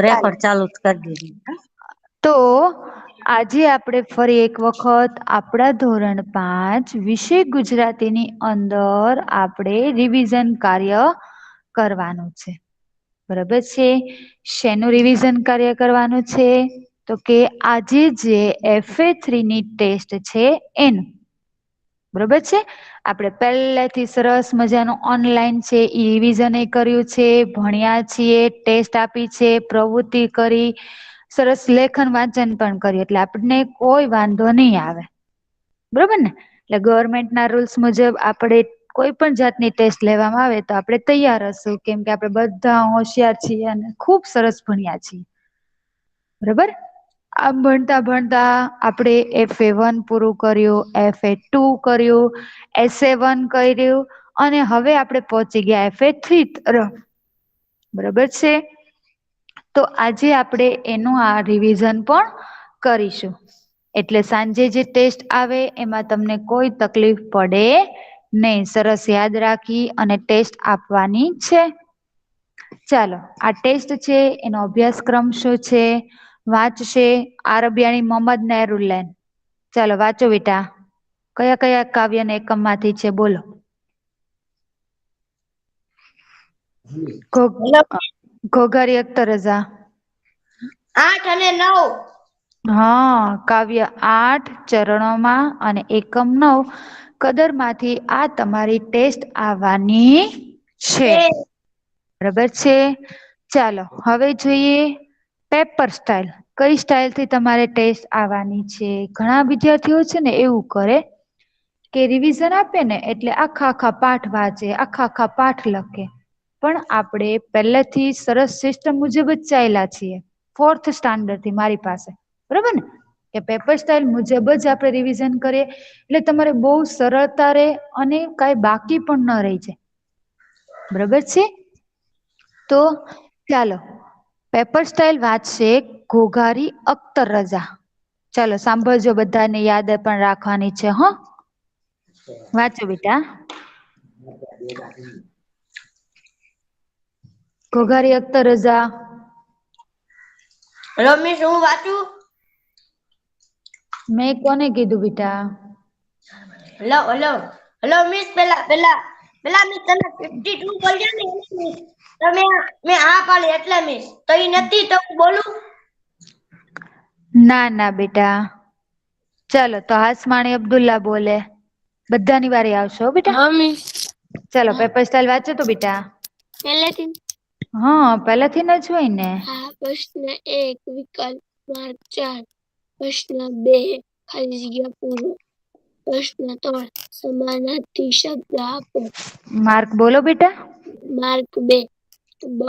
Record ચાલુ જ કરી દીધું. તો આજે આપણે ફરી એક વખત આપણા ધોરણ 5 વિષય ગુજરાતીની અંદર આપણે રિવિઝન કાર્ય કરવાનું છે. બરાબર છે. શેનું રિવિઝન કાર્ય કરવાનું છે? તો કે આજે જે FA3 ની ટેસ્ટ છે એનું. બરોબર છે. આપણે પહેલેથી સરસ મજાનું ઓનલાઈન છે એ રિવિઝન એ કર્યું છે, ભણ્યા છીએ, ટેસ્ટ આપી છે, પ્રવૃત્તિ કરી, સરસ લેખન વાંચન પણ કર્યું, એટલે આપણને કોઈ વાંધો નહીં આવે. બરોબર ને? એટલે ગવર્મેન્ટના રૂલ્સ મુજબ આપણે કોઈ પણ જાતની ટેસ્ટ લેવામાં આવે તો આપણે તૈયાર હશું, કેમ કે આપણે બધા હોશિયાર છીએ અને ખુબ સરસ ભણ્યા છીએ. બરોબર? આમ ભણતા ભણતા આપણે FA1 પૂરું કર્યું, FA2 કર્યું, SA1 કર્યું અને હવે આપણે પહોંચી ગયા FA3 તરફ. બરોબર છે? તો આજે આપણે એનું આ રિવિઝન પણ કરીશું. એટલે સાંજે જે ટેસ્ટ આવે એમાં તમને કોઈ તકલીફ પડે નહીં. સરસ યાદ રાખી અને ટેસ્ટ આપવાની છે. ચાલો, આ ટેસ્ટ છે એનો અભ્યાસક્રમ શું છે? વાંચશે આરબિયાની મોહમ્મદ નહેરુલ્લાહ. ચાલો વાંચો બેટા. કયા કયા કાવ્યના એકમમાંથી છે બોલો? ઘોઘારી અખ્તર રઝા. 8 અને 9. હા, કાવ્ય 8 ચરણોમાં અને એકમ 9 કદરમાંથી આ તમારી ટેસ્ટ આવવાની છે. બરાબર છે. ચાલો હવે જોઈએ પેપર સ્ટાઇલ. કઈ સ્ટાઇલ થી તમારે ટેસ્ટ આવવાની છે? ઘણા વિદ્યાર્થીઓ છે ને એવું કરે કે રિવિઝન આપે ને એટલે આખા આખા પાઠ વાંચે, આખા આખા પાઠ લખે. પણ આપણે પહેલેથી સરસ સિસ્ટમ મુજબ જ ચાલ્યા છીએ. 4th સ્ટાન્ડર્ડ થી મારી પાસે. બરોબર ને? કે પેપર સ્ટાઇલ મુજબ જ આપણે રિવિઝન કરીએ એટલે તમારે બહુ સરળતા રહે અને કાંઈ બાકી પણ ન રહી જાય. બરોબર છે? તો ચાલો પેપર સ્ટાઇલ વાંચશે ઘોઘારી અખ્તર રઝા. ચાલો સાંભળજો, બધાને યાદ પણ રાખવાની છે હો. વાંચો બેટા. ઘોઘારી અખ્તર રઝા. રમેશ, હું વાંચું? મેં કોને કીધું બેટા? હલો મિસ, પેલા મિસ તને 52 બોલ્યા ને મિસ. તમે મેં હા પાડી એટલે મિસ. તો ઈ નથી તો હું બોલું? ના ના બેટા. ચાલો તો હાસમાણી અબ્દુલ્લા બોલે. બધાની વારી આવશે હો બેટા. હા મિસ. ચાલો પેપર સ્ટાઇલ વાંચો તો બેટા. પહેલેથી હા, પહેલાથી ન જ હોય ને. હા. પ્રશ્ન 1 વિકલ્પ માર્ક 4. પ્રશ્ન 2 ખાલી જગ્યા પૂરો. પ્રશ્ન 3 સમાનાર્થી શબ્દ આપો. માર્ક બોલો બેટા. માર્ક 2 બ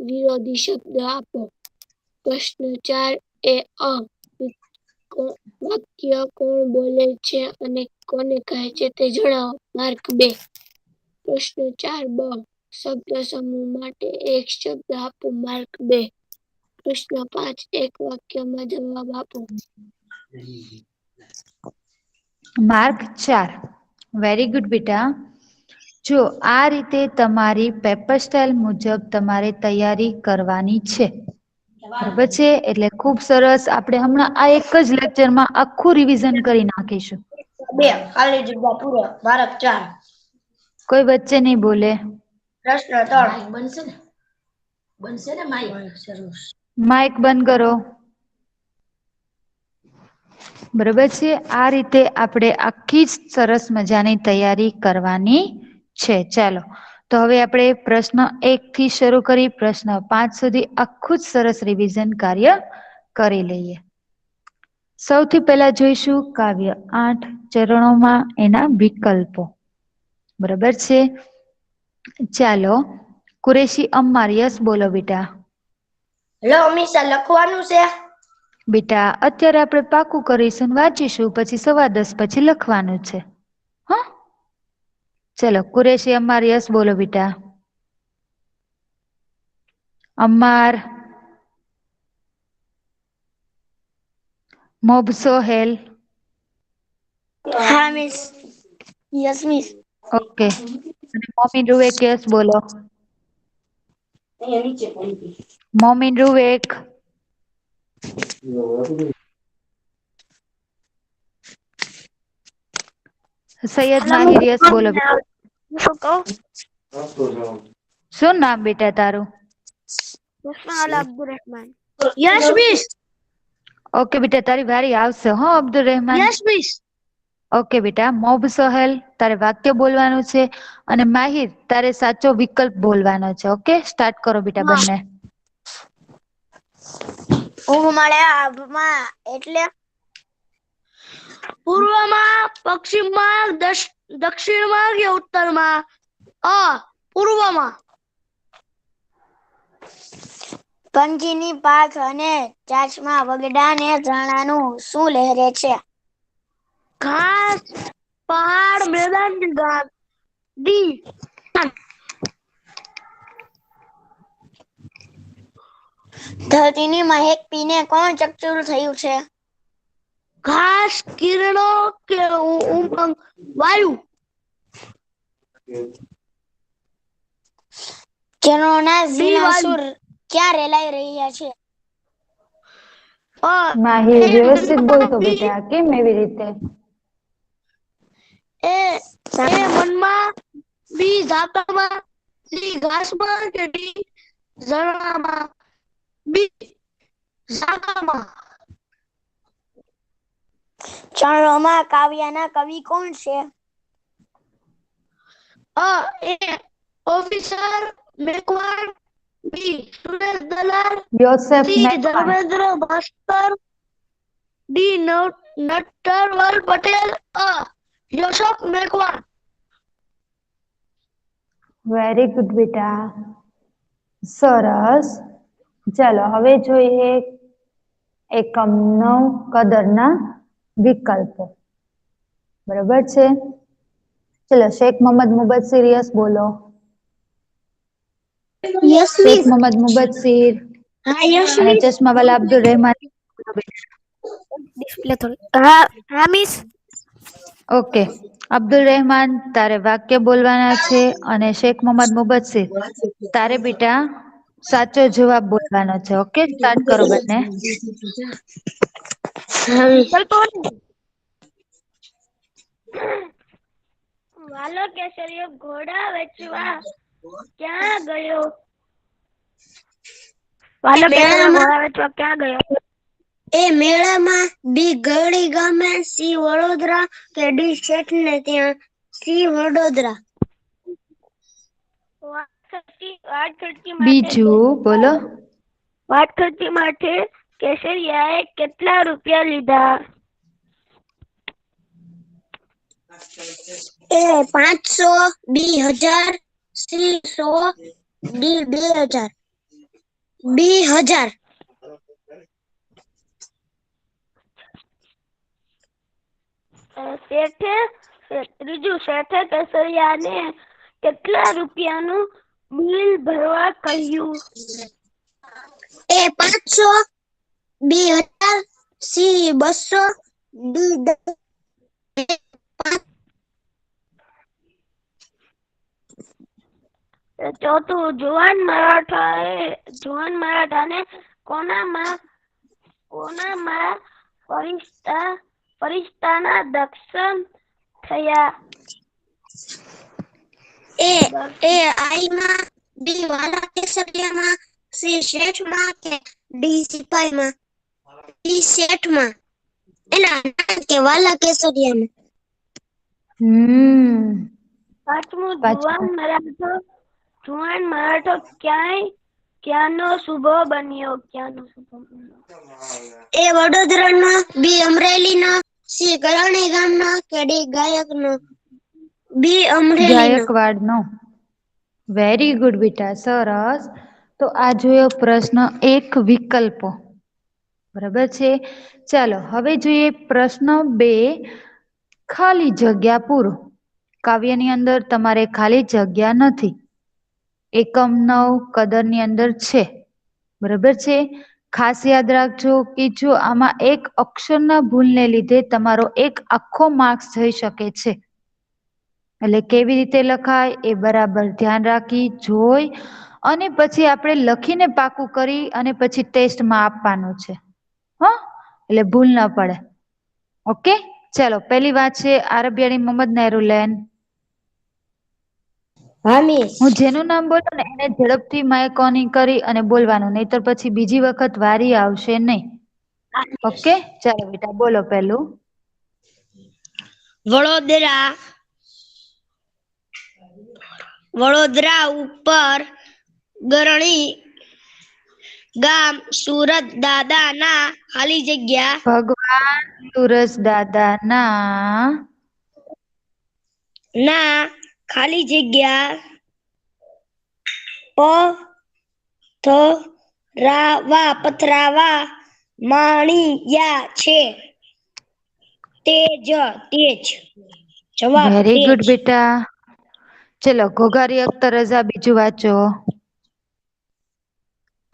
વિરોધી શબ્દ આપો. પ્રશ્ન 4 એ અ વાક્ય કોણ બોલે છે અને કોને કહે છે તે જણાવો. માર્ક 2. પ્રશ્ન 4 બ શબ્દ સમૂહ માટે એક શબ્દ આપો. માર્ક 2. પ્રશ્ન 5 એક વાક્યમાં જવાબ આપો. માર્ક 4. વેરી ગુડ બેટા. જો આ રીતે તમારી પેપર સ્ટાઇલ મુજબ તમારે તૈયારી કરવાની છે. બરાબર છે? એટલે ખુબ સરસ. આપણે હમણાં આ એક જ લેક્ચરમાં આખું રિવિઝન કરી નાખીશું. 2 ખાલી જગ્યા પૂરો. માર્ક 4. કોઈ વચ્ચે નહીં બોલે. પ્રશ્ન 3 બનશે ને માઈક? માઇક બંધ કરો. બરોબર છે? આ રીતે આપણે આખી જ સરસ મજાની તૈયારી કરવાની છે. ચાલો તો હવે આપણે પ્રશ્ન 1 થી શરૂ કરી પ્રશ્ન 5 સુધી આખું જ સરસ રિવિઝન કાર્ય કરી લઈએ. સૌથી પહેલા જોઈશું કાવ્ય 8 ચરણોમાં એના વિકલ્પો. બરોબર છે? ચાલો કુરેશી અમ્માર યસ બોલો બેટા. હેલો અમીષા, લખવાનું છે? બેટા અત્યારે આપણે પાકું કરીશું, વાંચીશું, પછી 10:15 પછી લખવાનું છે. હા, ચલો કુરેશી અમ્માર યસ બોલો બેટા. અમ્માર. મોબસોહેલ. હા મિસ. Yes miss. ઓકે. અને મોમી રૂએ યસ બોલો. મોમીન રૂવેક, સૈયદ માહિર યસ બોલો બેટા. શું નામ બેટા તારું? Abdul Rehman. Yes miss. Okay બેટા તારી વારી આવશે હો Abdul Rehman. Yes miss. Okay બેટા મોબ સોહેલ તારે વાક્ય બોલવાનું છે અને માહિર તારે સાચો વિકલ્પ બોલવાનો છે. ઓકે સ્ટાર્ટ કરો બેટા બંને. ઊંઘ મળે આભમાં એટલે પૂર્વમાં, પશ્ચિમમાં, દક્ષિણમાં કે ઉત્તરમાં? પૂર્વમાં. પંખીની પાંખ અને ચાંચમાં વગડાને ઝરણાનું શું લહેરે છે? ઘાસ, પહાડ, મેદાન કે ગામ? ડી. ધરતીની મહેક પીને કોણ ચકચૂર થયું છે? ઘાસ, કિરણો કે ઉમંગ, વાયુ? કિરણોના ઝીણા સૂર ક્યાં રેલાઈ રહ્યા છે? માહિર વ્યવસ્થિત બોલતો બેટા કેમ એવી રીતે? એ મનમાં, બી ઝાકળમાં, સી ઘાસમાં કે ડી ઝરણામાં? બી ઝાકળમાં. ચરણોમાં કાવ્યના કવિ કોણ છે? A officer Macwan, B Suresh Dalal, Joseph C Macwan. Dharmendra Bhaskar, D Natwarlal Patel, Joseph Macwan. Very good બેટા સરસ. ચાલો હવે જોઈએ એકમ 9 કદરના વિકલ્પો. બરાબર છે. ચલો શેખ મોહમ્મદ મુબસ્સિર યસ બોલો. Yes Shaikh miss. મોહમ્મદ મુબસ્સિર હા યસ અને મિસ. ચશ્માવાલા અબ્દુલ રહેમાન. ડિસ્પ્લે થોડી. હા મિસ. ઓકે અબ્દુલ રહેમાન તારે વાક્ય બોલવાના છે અને શેખ મોહમ્મદ મુબસ્સિર તારે બેટા સાચો જવાબ બોલવાનો છે. ઓકે સ્ટાર્ટ કરો બંને. વાલો કેસરીયો ઘોડા વેચવા ક્યાં ગયો? વાલો કેસરીયો ઘોડા વેચવા ક્યાં ગયો? એ મેળામાં, બી ગળી ગામે, સી વડોદરા કે ડી શેઠ ને ત્યાં? સી વડોદરા. બીજું બોલો. વાટખટી માટે કેસરિયાએ કેટલા રૂપિયા લીધા? એ 500, બી 1000, સી 100, ડી 2000? બી 1000. ત્રીજું શેઠે કેસરિયાને કેટલા રૂપિયાનું બિલ ભરવા કહ્યું? એ 500, બી 1000, સી 200, ડી 5. ચોથું જુવાન મરાઠાને કોનામાં ફરિશ્તાના દર્શન થયા? એ આઈમાં, બી વાલા કેસરિયામાં, સી શેઠમાં કે ડી સિપાહીમાં? ડી શેઠમાં. એના કે વાલા કેસરિયામાં. પાંચમું જુવાન મરાઠો ક્યાંનો સૂબો બન્યો? એ વડોદરાનો, બી અમરેલીનો, સી કરણી ગામનો કે ડી ગાયકનો? બી અમરેલીનો. ગાયકવાડનો. વેરી ગુડ બેટા સરસ. તો આ જોયો પ્રશ્ન 1 વિકલ્પો. બરાબર છે. ચાલો હવે જોઈએ પ્રશ્ન 2 ખાલી જગ્યા પૂરો. કાવ્યની અંદર તમારે ખાલી જગ્યા નથી. એકમ 9 કદરની અંદર છે. બરાબર છે. ખાસ યાદ રાખજો કે જો આમાં એક અક્ષરના ભૂલને લીધે તમારો એક આખો માર્ક્સ જઈ શકે છે. એટલે કેવી રીતે લખાય એ બરાબર ધ્યાન રાખી જોઈ અને પછી આપણે લખીને પાકું કરી અને પછી ટેસ્ટમાં આપવાનું છે. હા, એટલે ભૂલ ન પડે. ઓકે, ચાલો પહેલી વાત છે આરબિયાની મોહમ્મદ નહેરુલેન. હા મિસ. હું જેનું નામ બોલું ને એને ઝડપથી માઇક ઓન કરી અને બોલવાનું, નહીતર પછી બીજી વખત વારી આવશે નહીં. ઓકે, ચાલો બેટા બોલો પેલું. વડોદરા. વડોદરા ઉપર ગરણી ગામ સુરત દાદાના ખાલી જગ્યા ભગવાન સુરસ દાદાના ના ખાલી જગ્યા પથરાવા માણિયા છે. તેજ જવાબ વેરી તેજ. ગુડ બેટા. ચલો ઘોઘારી અખ્તર રઝા બીજું વાંચો.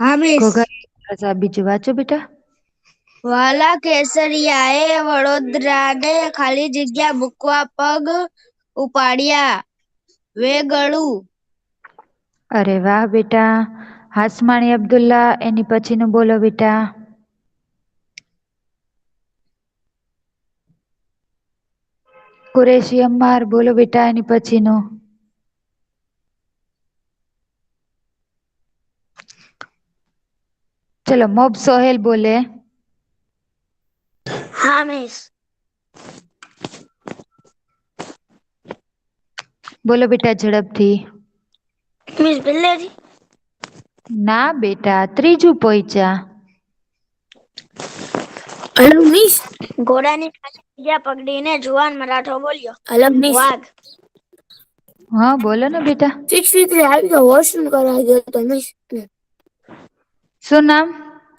હા મિસ. ઘોઘારી અખ્તર રઝા બીજું વાંચો બેટા. વાલા કેસરિયાએ વડોદરાને ખાલી જગ્યા મૂકવા પગ ઉપાડ્યા. વેગળું. અરે વાહ બેટા. હાસમાણી અબ્દુલ્લા એની પછીનું બોલો બેટા. કુરેશી અમ્માર બોલો બેટા એની પછીનું. ચલો મોબ સોહેલ બોલે. હા મિસ. બોલો બેટા ઝડપથી. મિસ પહેલેથી. ના બેટા ત્રીજું પોઈચા. Hello miss. ઘોડાની ખાલી જગ્યા પકડીને જુવાન મરાઠો બોલ્યો. Hello miss. વાઘ. હા બોલો ને બેટા. 63 આવી ગયો. વોશરૂમ કરવા ગયો તો મિસ. શું નામ?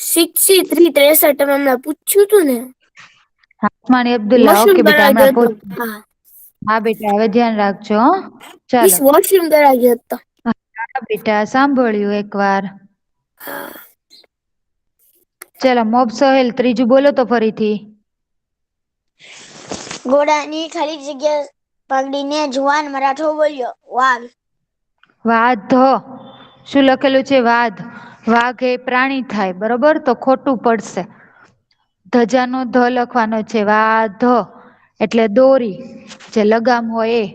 63 63 તમે હમણાં પૂછ્યું તું ને. હાસમાણી અબ્દુલ્લા. વોશરૂમ ઓકે બેટા કરવા ગયો હમણાં તો. પહોંચ. હા હા બેટા હવે ધ્યાન રાખજો હો. મિસ ચાલો. વોશરૂમ કરવા ગયો તો. હા બેટા સાંભળ્યું એક વાર. હા. ચલો મોબ સોહેલ ત્રીજું બોલો તો ફરીથી. ઘોડાની ખાલી જગ્યા પકડીને જુવાન મરાઠો બોલ્યો. વાઘ. વાધ. શું લખેલું છે? વાધ. વાઘ એ પ્રાણી થાય બરોબર, તો ખોટું પડશે. ધજાનો ધ લખવાનો છે. વાધ એટલે દોરી જે લગામ હોય એ.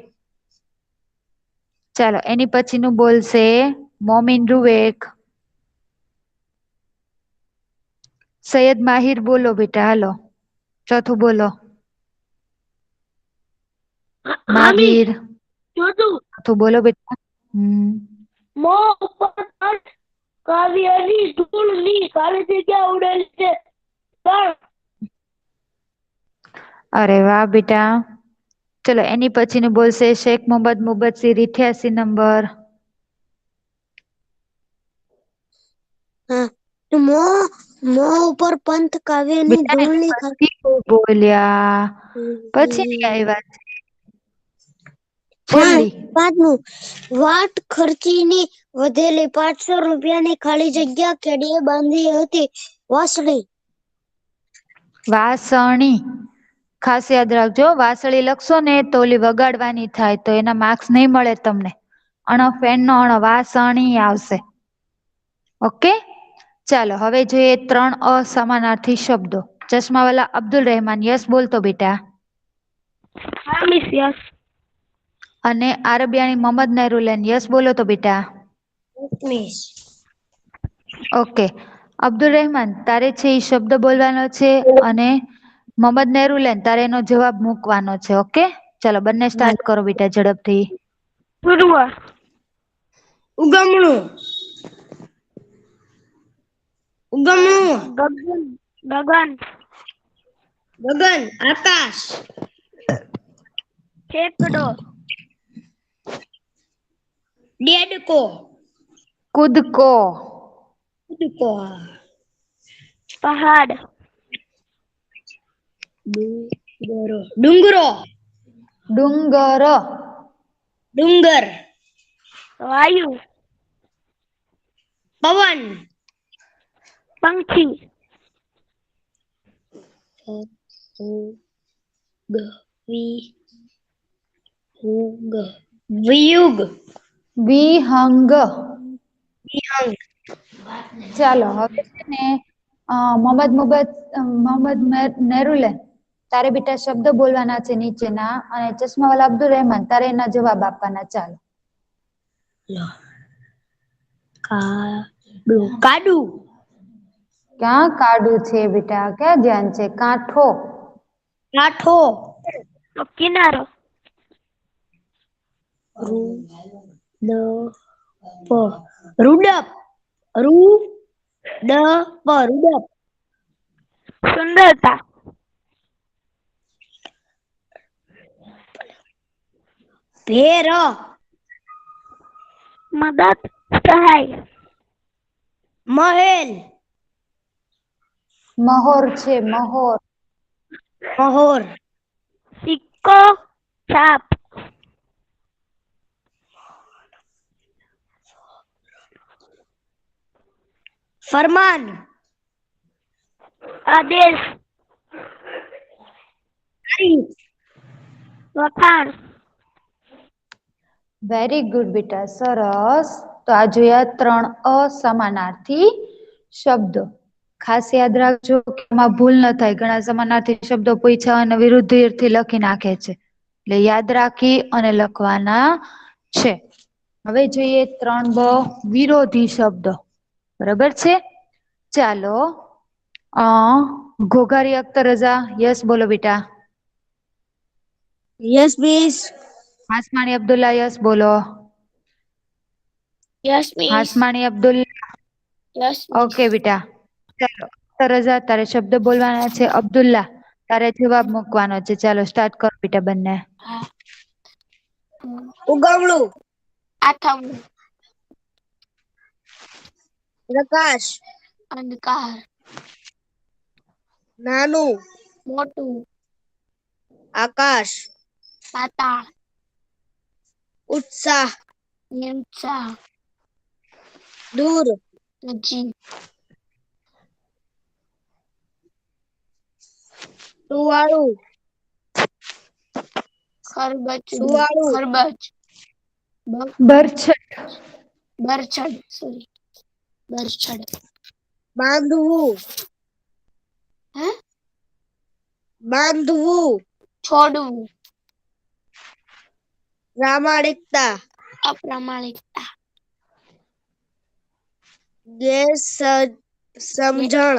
ચાલો એની પછીનું બોલશે મોમીન રુવેક. સૈયદ માહિર બોલો બેટા હાલો. ચોથું બોલો. હા મિસ. માગીર. ચોથું. ચોથું બોલો બેટા. મોં ઉપર કાવ્યની ધૂળની ખાલી જગ્યા ઉડેલી છે. અરે વાહ બેટા. ચલો એની પછીનું બોલશે શેખ મોહમ્મદ મુબસ્સીર 88 નંબર. મોં ઉપર પંથ કાવ્યની બેટા એની ધૂળની પછી બહુ બોલ્યા પછી નહીં આવ્યા. છેલ્લી પાંચમું. વાટ ખર્ચીની વધેલી 500 રૂપિયાની ખાલી જગ્યા કેડીએ બાંધી હતી. વાસળી. વાસણી. ખાસ યાદ રાખજો વાસળી લખશો ને તો ઓલી વગાડવાની થાય તો એના માર્ક્સ નહીં મળે તમને. ફેન નો વાસણી આવશે. ઓકે. ચાલો હવે જોઈએ 3 અસમાનાર્થી શબ્દો. ચશ્માવાલા અબ્દુલ રહેમાન યસ બોલતો બેટા. હા મિસ. યસ. અને આરબિયાની મોહમ્મદ નહેરુલેન યસ બોલો તો બેટા. મિસ. ઓકે. અબ્દુલ રહેમાન તારે છે એ શબ્દ બોલવાનો છે અને મોહમ્મદ નહેરુલેન તારે એનો જવાબ મૂકવાનો છે. ઓકે. ચાલો બંને સ્ટાર્ટ કરો બેટા ઝડપથી. પૂર્વ. ઉગમણું. ગગન. આકાશ. છેકડો. દેડકો. કૂદકો. પહાડ. ડુંગરો. ડુંગર. ડુંગર. વાયુ. પવન. પંખી. વિયુગ. વિહંગ. નિહંગ. ચાલો હવે છે ને મોહમ્મદ નેરુલે તારે બેટા શબ્દ બોલવાના છે નીચેના અને ચશ્માવાલા અબ્દુલ રહેમાન તારે એના જવાબ આપવાના. ચાલો. કાડુ. ક્યાં કાડું છે બેટા? ક્યાં ધ્યાન છે? કાંઠો. કાઠો. કિનારો. રૂડપ. રૂડપ. સુંદરતા. ભેર. મદદ. સહાય. મહેલ. મહોર છે મહોર. મહોર. સિક્કો. છાપ. ફરમાન. આદેશ. વખાણ. વેરી ગુડ બેટા, સરસ. તો આ જોયા 3 અસમાનાર્થી શબ્દો. ખાસ યાદ રાખજો કે એમાં ભૂલ ન થાય. ઘણા સમાનાર્થી શબ્દો પૂછ્યા અને વિરુદ્ધ અર્થી લખી નાખે છે, એટલે યાદ રાખી અને લખવાના છે. હવે જોઈએ 3 બ વિરોધી શબ્દો. બરાબર છે. ચાલો ઘોઘારી અખ્તર રઝા યસ બોલો બેટા. Yes miss. Hasmani Abdulla yes બોલો. Yes miss. Hasmani Abdulla. Yes okay બેટા. ચાલો રઝા તારે શબ્દ બોલવાના છે, અબ્દુલ્લા તારે જવાબ મૂકવાનો છે. ચાલો સ્ટાર્ટ કરો બેટા બંને. ઉગવણું. આથમવું. પ્રકાશ. અંધકાર. નાનું. મોટું. આકાશ. પાતાળ. ઉત્સાહ. નિરુત્સાહ. દૂર. નજીક. સુવાળું. ખરબચડું. સુવાળું. ખરબચ. બરછટ. બરછડ. સોરી, બરછડ. બાંધવું. હે? બાંધવું. છોડવું. પ્રામાણિકતા. અપ્રામાણિકતા. સમજણ.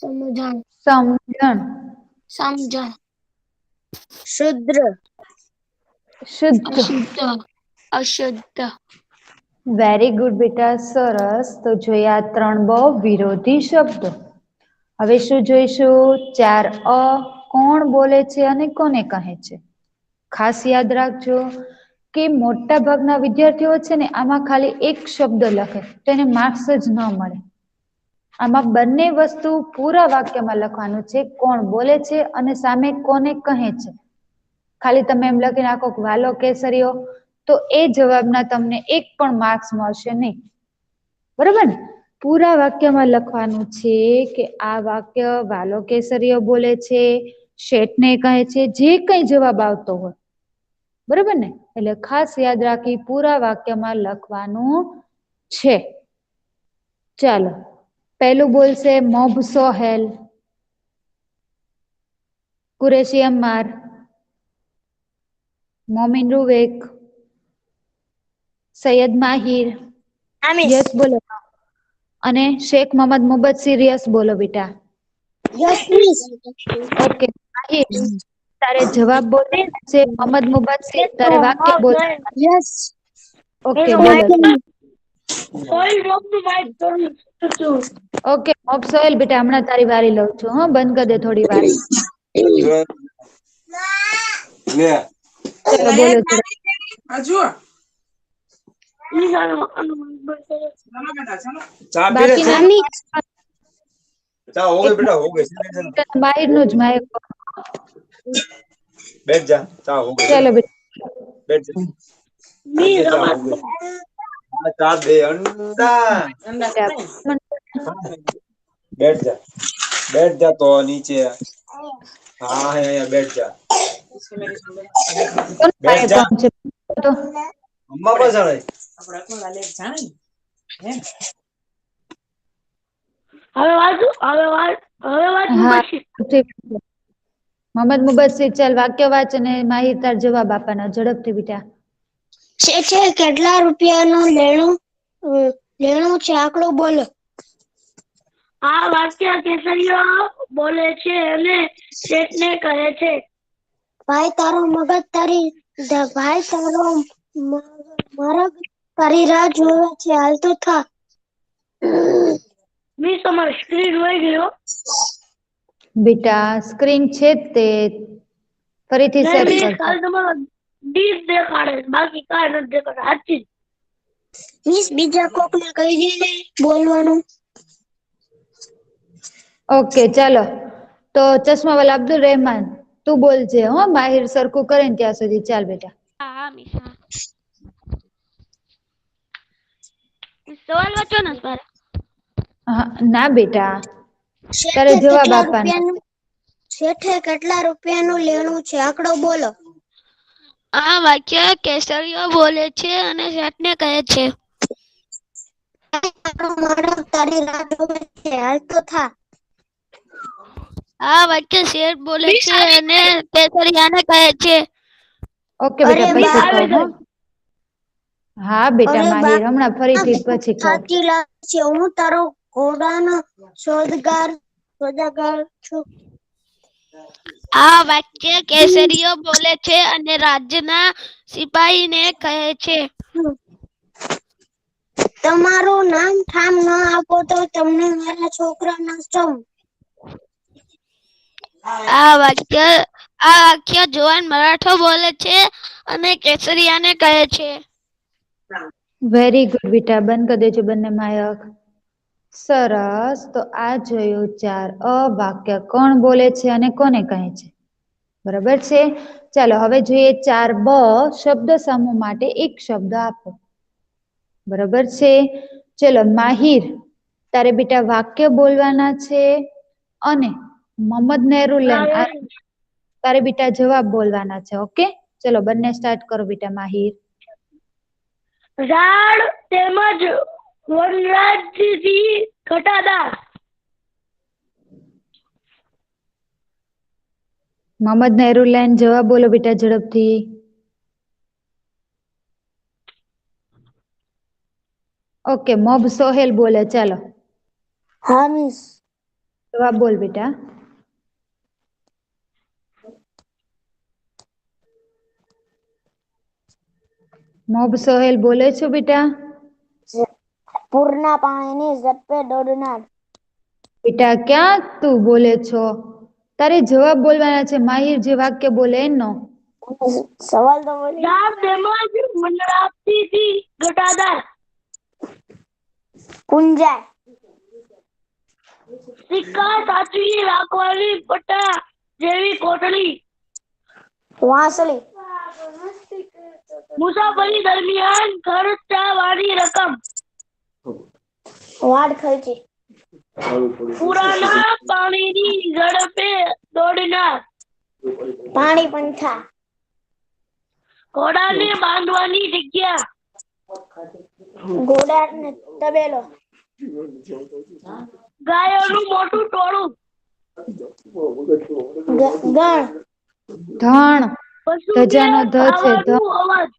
સમજણ. સમજણ. સમજણ. શુદ્ર. શુદ્ધ. અશુદ્ધ. અશુદ્ધ. વેરી ગુડ બેટા, સરસ. તો જોયા 3 બ વિરોધી શબ્દો. હવે શું જોઈશું? 4 અ કોણ બોલે છે અને કોને કહે છે. ખાસ યાદ રાખજો કે મોટા ભાગના વિદ્યાર્થીઓ છે ને આમાં ખાલી એક શબ્દ લખે તો એને માર્ક્સ જ ન મળે. આમાં બંને વસ્તુ પૂરા વાક્યમાં લખવાનું છે. કોણ બોલે છે અને સામે કોને કહે છે. ખાલી તમે એમ લખી નાખો વાલો કેસરીઓ તો એ જવાબના તમને 1 પણ માર્ક્સ મળશે નહીં. બરોબર ને? પૂરા વાક્યમાં લખવાનું છે કે આ વાક્ય વાલો કેસરીઓ બોલે છે, શેઠને કહે છે, જે કઈ જવાબ આવતો હોય. બરોબર ને? એટલે ખાસ યાદ રાખી પૂરા વાક્યમાં લખવાનું છે. ચાલો પહેલું બોલશે મોબ સોહેલ, કુરેશી અમ્માર, મોમિન રૂવેક, સૈયદ માહિર યસ બોલો, અને શેખ મોહમ્મદ મુબસ્સિર યસ બોલો બેટા. Yes miss. ઓકે માહિર તારે જવાબ બોલવાનો છે. મોહમ્મદ મુબસ્સિર તારે વાક્ય બોલ. યસ. ઓકે બોલો. ઓકે મોબ સોહેલ બેટા હમણાં તારી વારી લઉં છું. હા બંધ કરી દે થોડી વાર. ચલો બોલો. બાહિર નું જ માયક. बैठ जा चाह हो गई चलो बेटा बैठ जा चाह दे अंडा बैठ जा तो नीचे हाँ है यहाँ बैठ जा बैठ जा तो अम्मा पास आ रही વાંચું હા પછી ઠીક છે. મોહમ્મદ મુબસ્સીર ચાલ વાક્ય વાંચ અને માહિર તાર જવાબ આપવાના ઝડપથી બેટા. શેઠે કેટલા રૂપિયાનું લેણું છે આંકડો બોલો. આ વાક્ય કેસરીયો બોલે છે અને શેઠને કહે છે. ભાઈ તારો મરગ તારી રાહ જોવે છે હાલ તો થા. મિસ અમારી સ્ક્રીન વહી ગયો. બેટા સ્ક્રીન છે જ તે ફરીથી નહીં સેટ મિસ કરજો. ખાલી તમારો ડીશ દેખાડે છે, બાકી કાંઈ નથી દેખાડે. સાચી જ. મિસ બીજા કોકને કહી દે ને બોલવાનું. ઓકે ચાલો તો ચશ્માવાલા અબ્દુલ રહેમાન તું બોલજે હો માહિર સરખું કરે ને ત્યાં સુધી. ચાલ બેટા. હા મિસ હા. સવાલ વાંચો ને મારે. હા ના બેટા તારે શેઠે જવાબ કેટલા આપવાના રૂપિયાનું શેઠે કેટલા રૂપિયાનું લેણું છે આંકડો બોલો. આ વાક્ય કેસરીયો બોલે છે અને શેઠને કહે છે. તારો મરગ તારી રાહ જોવે છે હાલ તો થા. આ વાક્ય શેઠ બોલે છે અને કેસરિયાને કહે છે. ઓકે અરે બેટા પછી બા કહો હો. હા બેટા અરે માહિર હમણાં ફરીથી પછી કહો. સાચી લાગે છે હું તારો ઘોડાનો સોદગાર છું. આ વાક્ય કેસરીયો બોલે છે અને રાજ્યના સિપાહીને કહે છે. તમારું નામ ઠામ ન આપો તો તમને મારા છોકરાના સમ. આ વાક્ય જુવાન મરાઠો બોલે છે અને કેસરિયાને કહે છે. વેરી ગુડ બેટા બંધ કરી દેજો બંને માયક. સરસ તો આ જોયું 4 વાક્ય કોણ બોલે છે અને કોને કહે છે. બરાબર છે. ચાલો હવે જોઈએ 4 શબ્દ સમૂહ માટે એક શબ્દ આપો. બરાબર છે. ચલો માહિર તારે બેટા વાક્ય બોલવાના છે અને મોહમ્મદ નહેરુલેન તારે બેટા જવાબ બોલવાના છે. ઓકે ચલો બંને સ્ટાર્ટ કરો બેટા માહિર. ઝાડ તેમજ વનરાજથી ઘટાદાર. મોહમ્મદ નહેરુલેન જવાબ બોલો બેટા ઝડપથી. ઓકે મોબ સોહેલ બોલે ચાલો. હા મિસ. જવાબ બોલ બેટા. મોબ સોહેલ બોલે છો બેટા. પૂરના પાણીની ઝડપે દોડનાર. બેટા ક્યાં તું બોલે છો. તારે જવાબ બોલવાના છે માહિર જે વાક્ય બોલે એનો. સવાલ તો બોલી. ઝાડ તેમજ વનરાજથી ઘટાદાર. કુંજાય. સિક્કા સાચવી રાખવાની પટ્ટા જેવી કોટડી. વાંસળી. મુસાફરી દરમિયાન ખર્ચાવાની રકમ. વાડ ખર્ચી. પુરાના પાણીની ઝડપે દોડનાર. પાણી પંખા. ઘોડાને બાંધવાની જગ્યા. ઘોડાને તબેલો. ગાયોનું મોટું ટોળું. ગણ. ધણ પશુને ધજાનો ધ છે ધ. ખાવાનું અવાજ.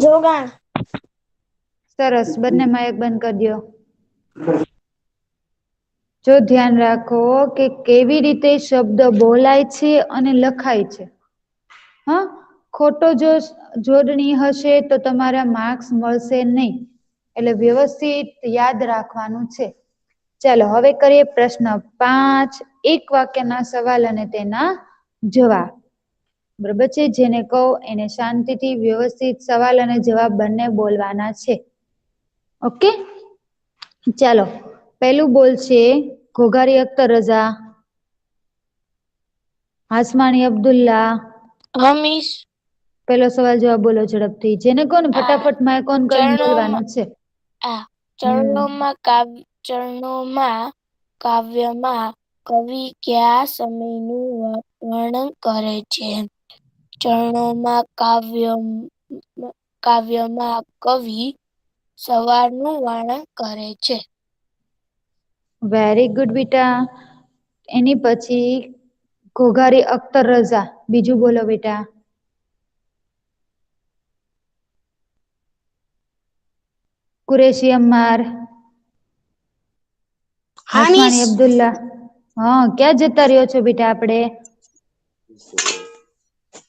જોગાણ. સરસ બંને માયક બંધ કરી દો. જો ધ્યાન રાખો કે કેવી રીતે શબ્દ બોલાય છે અને લખાય છે. હા ખોટો જો જોડણી હશે તો તમારા માર્ક્સ મળશે નહીં. એટલે વ્યવસ્થિત યાદ રાખવાનું છે. ચાલો હવે કરીએ પ્રશ્ન 5 એક વાક્યના સવાલ અને તેના જવાબ. બરોબર છે જેને કહો એને શાંતિથી વ્યવસ્થિત સવાલ અને જવાબ બંને બોલવાના છે. ઓકે ચાલો પેલું બોલશે ઘોઘારી અખ્તર રઝા. હાસમાણી અબ્દુલ્લા. હા મિસ. પેલો સવાલ જવાબ બોલો ઝડપથી જેને કોને ફટાફટ માઇક ઓન કરીને બોલવાનું છે. ચરણોમાં કાવ્યમાં કવિ કયા સમયનું વર્ણન કરે છે. ચરણોમાં કાવ્યમાં કાવ્યમાં કવિ સવારનું વર્ણન કરે છે. વેરી ગુડ બેટા. એની પછી ઘોઘારી અખ્તર રઝા. બીજું બોલો બેટા. કુરેશી અમ્માર. હા હસમાની મિસ. અબ્દુલ્લા. હા, ક્યાં જતા રહ્યો છો બેટા આપણે?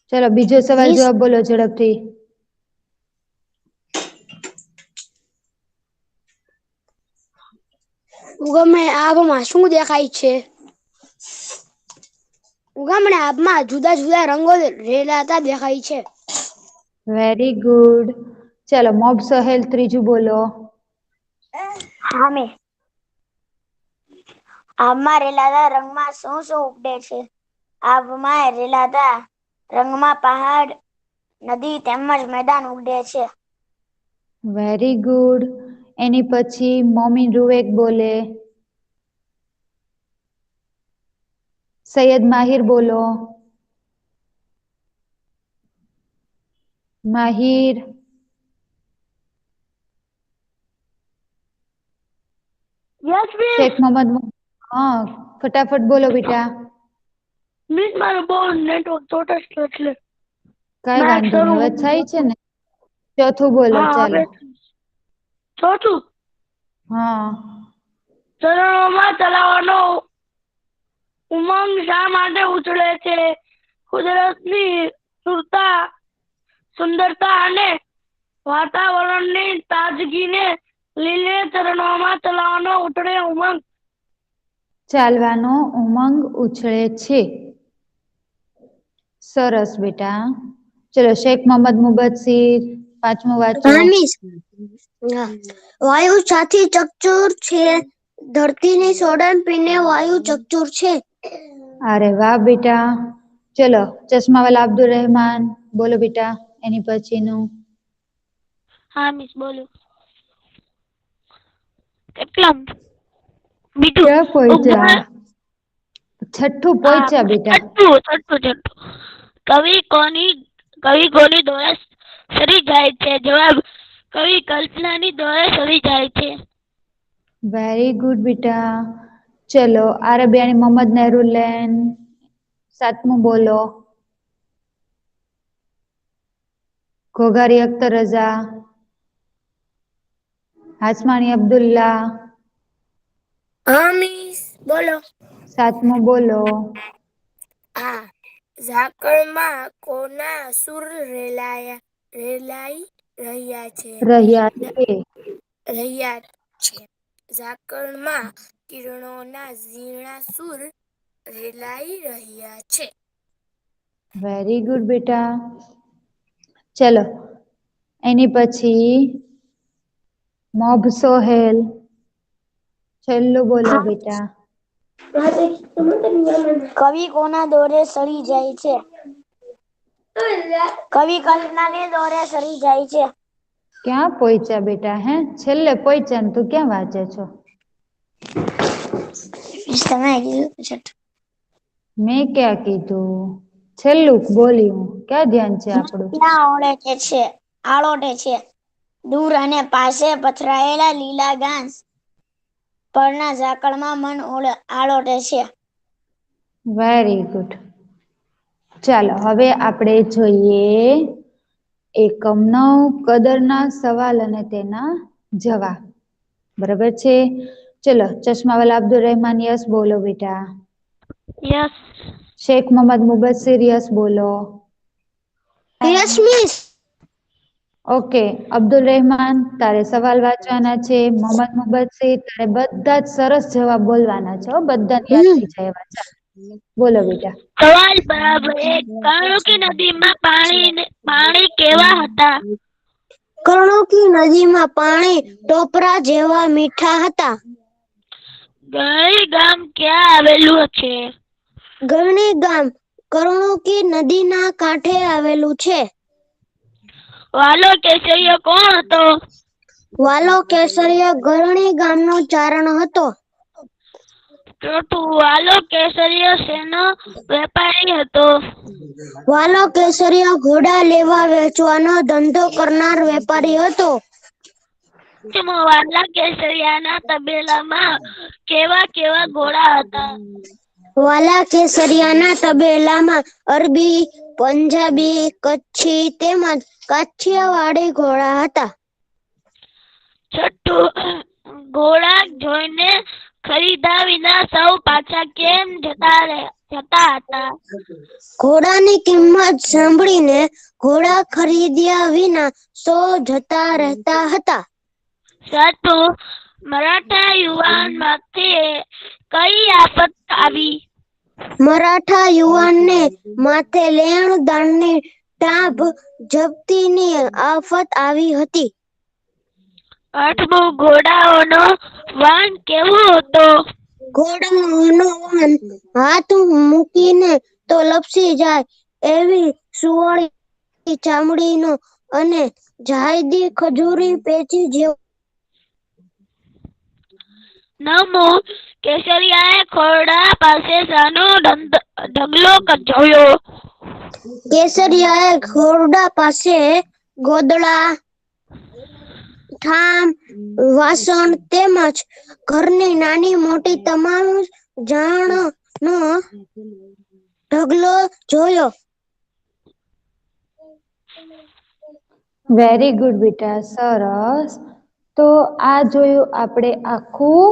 ચલો બીજો સવાલ મિસ જવાબ બોલો ઝડપથી. ઉગમને આભમાં શું દેખાય છે? ઉગમને આભમાં જુદા જુદા રંગો રેલાતા દેખાય છે. Very good. ચલો મોબ સહેલ ત્રીજું બોલો. હા મિસ. આભમાં રેલાતા રંગમાં શું શું ઉપડે છે? આભમાં રેલાતા રંગમાં પહાડ, નદી તેમજ મેદાન ઉપડે છે. Very good. એની પછી મોમીન રૂવેક બોલે. સૈયદ માહિર બોલો. માહિર. Yes miss. શેખ મોહમ્મદ. હા, ફટાફટ બોલો બેટા. મિસ મારો બહુ નેટવર્ક ચોટે છે એટલે. કાંઈ મેચ વાંધો નહીં. શરૂ હવે થાય છે ને? ચોથું બોલો હા ચાલો. હવે ચોથું. હા. ચરણોમાં ચલાવવાનો ઉમંગ શા માટે ઉછળે છે? કુદરતની સુંદરતા અને વાતાવરણની તાજગીને લીલે ચરણોમાં ચલાવવાનો ઉછળે ઉમંગ. ચાલવાનો ઉમંગ ઉછળે છે. સરસ બેટા. ચલો શેખ મોહમ્મદ મુબસ્સીર પાંચમું વાંચો. હા મિસ. વાયુ સાથી ચકચૂર છે. ધરતીની સોડનપીને વાયુ ચકચૂર છે. અરે વાહ બેટા. ચલો ચશ્માવાલા અબ્દુલ રહેમાન બોલો બેટા એની પછીનું. હા મિસ બોલો. કેટલા બીજું ક્યાં પહોંચ્યા? છઠ્ઠું પહોંચ્યા બેટા. છઠ્ઠું. કવિ કોની દ્વારા સરી જાય છે? જવાબ કવિ કલ્પનાની દ્વારા સરી જાય છે. વેરી ગુડ બેટા. ચલો આરબિયાની મોહમ્મદ નહેરુલ્લેન સાતમું બોલો. ઘોઘારી અખ્તર રઝા. હાસમાણી અબ્દુલ્લા. હા મિસ બોલો. સાતમું બોલો. હા. ઝાકળમાં કોના સૂર રેલાઈ રહ્યા છે? રહ્યા છે. ઝાકળમાં કિરણોના ઝીણા સૂર રેલાઈ રહ્યા છે. વેરી ગુડ બેટા. ચલો એની પછી મોબ સોહેલ છેલ્લું બોલો બેટા. કવિ કોના દોરે સરી જાય છે? કવિ કલ્પનાની દોરે સરી જાય છે. ક્યાં પહોંચ્યા બેટા? હે છેલ્લે પહોંચ્યા ને તું ક્યાં વાંચે છો? મેં ક્યાં કીધું? છેલ્લું બોલ્યું. ક્યાં ધ્યાન છે આપણું? આળોટે છે. દૂર અને પાસે પથરાયેલા લીલા ઘાસ પરના ઝાકળમાં મન આળોટે છે. Very good. ચાલો હવે આપણે જોઈએ એકમ 9 કદરના સવાલ અને તેના જવાબ. બરાબર છે. ચલો ચશ્માવાલા અબ્દુલ રહેમાન યસ બોલો બેટા. યસ. શેખ મોહમ્મદ મુબસ્સીર યસ બોલો. Yes miss. Okay Abdul Rehman તારે સવાલ વાંચવાના છે. મોહમ્મદ મુબસ્સીર તારે બધા જ સરસ જવાબ બોલવાના છે. બધાને યાદ થઈ જાય એવા. ચાલ બોલો બેટા. સવાલ બરાબર 1. કર્ણકી નદીમાં પાણી કેવા હતા? કર્ણકી નદીમાં પાણી ટોપરા જેવા મીઠા હતા. ગરણી ગામ ક્યાં આવેલું છે? ગરણી ગામ કર્ણકી નદીના કાંઠે આવેલું છે. વાલો કેસરીયો કોણ હતો? વાલો કેસરીયો ગરણી ગામનો ચારણ હતો. ચોથું, વાલો કેસરીયો શેનો વેપારી હતો? વાલો કેસરીયો ઘોડા લેવા વેચવાનો ધંધો કરનાર વેપારી હતો. પાંચમો, વાલા કેસરિયાના તબેલામાં કેવા કેવા ઘોડા હતા? વાલા કેસરિયાના તબેલામાં અરબી, પંજાબી, કચ્છી તેમજ કાઠિયાવાડી ઘોડા હતા. છઠ્ઠું, ઘોડા જોઈને ખરીદા વિના સૌ પાછા કેમ જતા હતા? ઘોડાની કિંમત સાંભળીને ઘોડા ખરીદ્યા વિના સૌ જતા રહેતા હતા. સાતમું, મરાઠા યુવાન માથે કઈ આફત આવી? મરાઠા યુવાનને માથે લેણ દાણની ટાભ જપ્તીની આફત આવી હતી. આઠમું, ઘોડાઓનો વાન કેવો હતો? ઘોડાનો વાન હાથ મૂકીને તો લપસી જાય એવી સુવળી ચામડીનો અને જાયદી ખજૂરી પેચી જેવો. નવમું, કેસરિયાએ ઘોડા પાસે શાનો ઢગલો જોયો? કેસરિયાએ ઘોડા પાસે ગોદડા, ઠામ, વાસણ તેમજ ઘરની નાની મોટી તમામ જાણનો ઢગલો જોયો. વેરી ગુડ બેટા, સરસ. તો આ જોયું આપણે આખું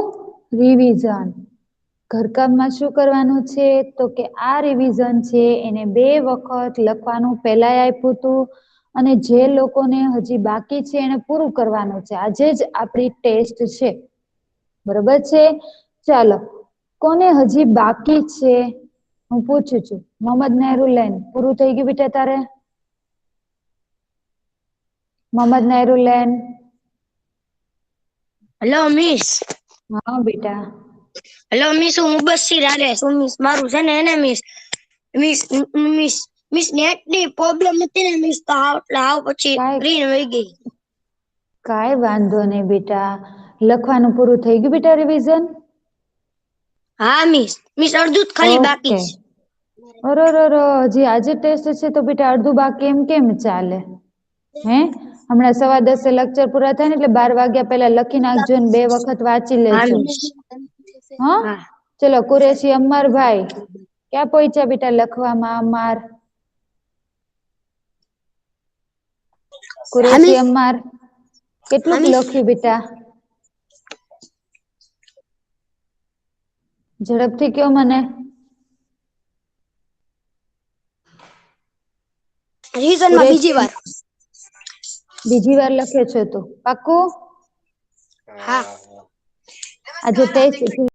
રિવિઝન. ઘરકામમાં શું કરવાનું છે? તો કે આ રિવિઝન છે એને 2 વખત લખવાનું પહેલાંય આપ્યું હતું અને જે લોકોને હજી બાકી છે એને પૂરું કરવાનું છે. આજે જ આપણી ટેસ્ટ છે, બરોબર છે? ચાલો, કોને હજી બાકી છે હું પૂછું છું. મોહમ્મદ નહેરુલ્લાહ, પૂરું થઈ ગયું બેટા તારે? Mohammad Nehrullah, hello miss. હા બેટા. હેલો મિસ, હું મુબસ્સીર આલે છું મિસ. મારું છે ને એને મિસ મિસ મિસ મિસ નેટની પ્રોબ્લેમ હતી ને મિસ, તો હાવ પછી સ્ક્રીન વહી ગઈ. કાંઈ વાંધો નહીં બેટા, લખવાનું પૂરું થઈ ગયું બેટા રિવિઝન? હા મિસ. મિસ અડધું જ ખાલી બાકી છે. અરર, હજી આજે ટેસ્ટ છે તો બેટા અડધું બાકી એમ કેમ ચાલે? હે, હમણાં 10:15 લેક્ચર પૂરા થાય ને એટલે 12 વાગ્યા પહેલા લખી નાખજો ને 2 વખત વાંચી હા લેજો. મિસ. હા, હા. ચલો. કુરેશી અમ્મારભાઈ, ક્યાં પહોંચ્યા બેટા લખવામાં? અમ્માર, કુરેશી અમ્માર, કેટલુંક લખ્યું બેટા? ઝડપથી કયો મને. રિવિઝનમાં બીજી વાર. બીજી વાર લખ્યો છો તું? પાક્કું? હા. આજે ટેસ્ટ